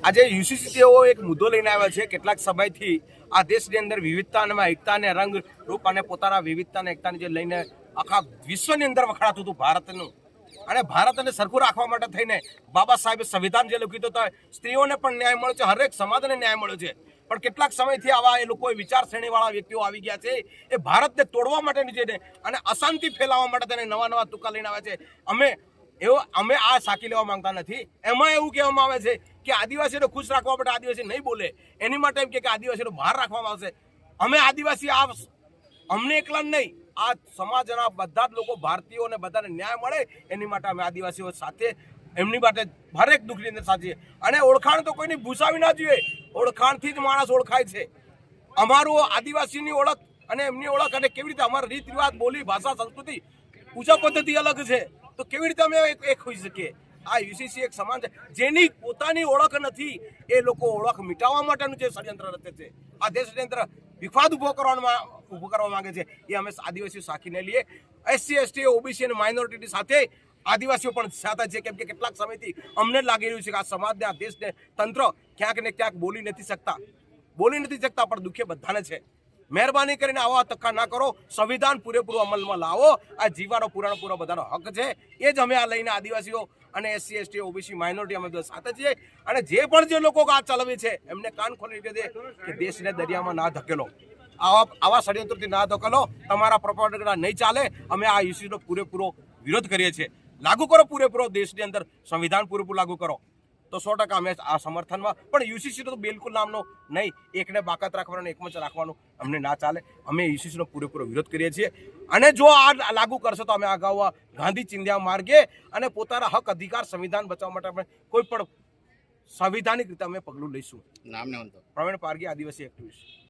આજે યુસીસી તેઓ એક મુદ્દો લઈને આવ્યા છે. કેટલાક સમયથી આ દેશની અંદર વિવિધતા અને એકતા અને રંગ રૂપ અને પોતાના વિવિધતા અને એકતાને જે લઈને આખા વિશ્વની અંદર વખણાતું હતું ભારતનું, અને ભારતને સરખું રાખવા માટે થઈને બાબા સાહેબે સંવિધાન જે લખ્યું હતું, સ્ત્રીઓને પણ ન્યાય મળ્યો છે, હરેક સમાજને ન્યાય મળ્યો છે. પણ કેટલાક સમયથી આવા એ લોકો વિચાર શ્રેણીવાળા વ્યક્તિઓ આવી ગયા છે, એ ભારતને તોડવા માટેની છે અને અશાંતિ ફેલાવવા માટે તેને નવા નવા તુક્કા લઈને આવ્યા છે. અમે આ સાકી લેવા માંગતા નથી. એમાં એવું કહેવામાં આવે છે કે આદિવાસીને ખુશ રાખવા માટે આદિવાસી નહીં બોલે, એની માટે એમ કે આદિવાસીને બહાર રાખવામાં આવશે. અમે આદિવાસી અમને એકલા નહીં, આ સમાજના બધા જ લોકો ભારતીયોને બધાને ન્યાય મળે એની માટે અમે આદિવાસીઓ સાથે એમની માટે હરેક દુઃખની અંદર સાચીએ. અને ઓળખાણ તો કોઈની ભૂસાવી ના જોઈએ, ઓળખાણથી જ માણસ ઓળખાય છે. અમારું આદિવાસીની ઓળખ અને એમની ઓળખ અને કેવી રીતે અમારા રીત રિવાજ, બોલી, ભાષા, સંસ્કૃતિ, પૂજા પદ્ધતિ અલગ છે, તો કેવી રીતે અમે એક હોઈ શકીએ? આ યુસીસી એક સમાજ છે જેની પોતાની ઓળખ નથી, એ લોકો ઓળખ મિટાવવા માટેનું જે ષડયંત્ર રચે છે, આ દેશની અંદર વિવાદ ઉભો કરવા માંગે છે. એ અમે આદિવાસીઓ સાખીને લઈએ. એસસી, એસટી, ઓબીસી અને માઇનોરિટી સાથે આદિવાસીઓ પણ સાથે છે, કેમ કે કેટલાક સમયથી અમને લાગી રહ્યું છે કે આ સમાજને, આ દેશને તંત્ર ક્યાંક ને ક્યાંક બોલી નથી શકતા, પણ દુઃખે બધાને છે. મહેરબાની કરીને આવા ધક્કા ના કરો, સંવિધાન પૂરેપૂરું અમલમાં લાવો. આ જીવાનો પૂરો બધાનો હક છે. એ જ અમે આ લઈને આદિવાસીઓ અને એસસી, એસટી, ઓબીસી, માઇનોરિટી અમે બધા સાથે છીએ. અને જે પણ જે લોકો આ ચલાવે છે એમને કાન ખોલી દે કે દેશને દરિયામાં ના ધકેલો, આવા ષડયંત્રોથી ના ધકેલો. તમારા પ્રોપેગેન્ડા નહીં ચાલે. અમે આ યુસીસીનો પૂરેપૂરો વિરોધ કરીએ છીએ. લાગુ કરો પૂરેપૂરો દેશની અંદર સંવિધાન પૂરેપૂરું લાગુ કરો, તો 100% અમે આ સમર્થનમાં. પણ યુસીસી તો બિલકુલ નામનો નહીં, એકને બાકાત રાખવાનું, એકમંચ રાખવાનું અમને ના ચાલે. અમે યુસીસીનો પૂરેપૂરો વિરોધ કરીએ છીએ. અને જો આ લાગુ કરશો તો અમે અગાઉ ગાંધી ચિંધ્યા માર્ગે અને પોતાના હક અધિકાર સંવિધાન બચાવવા માટે અમે કોઈ પણ સંવિધાનિક રીતે અમે પગલું લઈશું. નામ ને પ્રવીણ પારગી, આદિવાસી એક્ટિવિસ્ટ.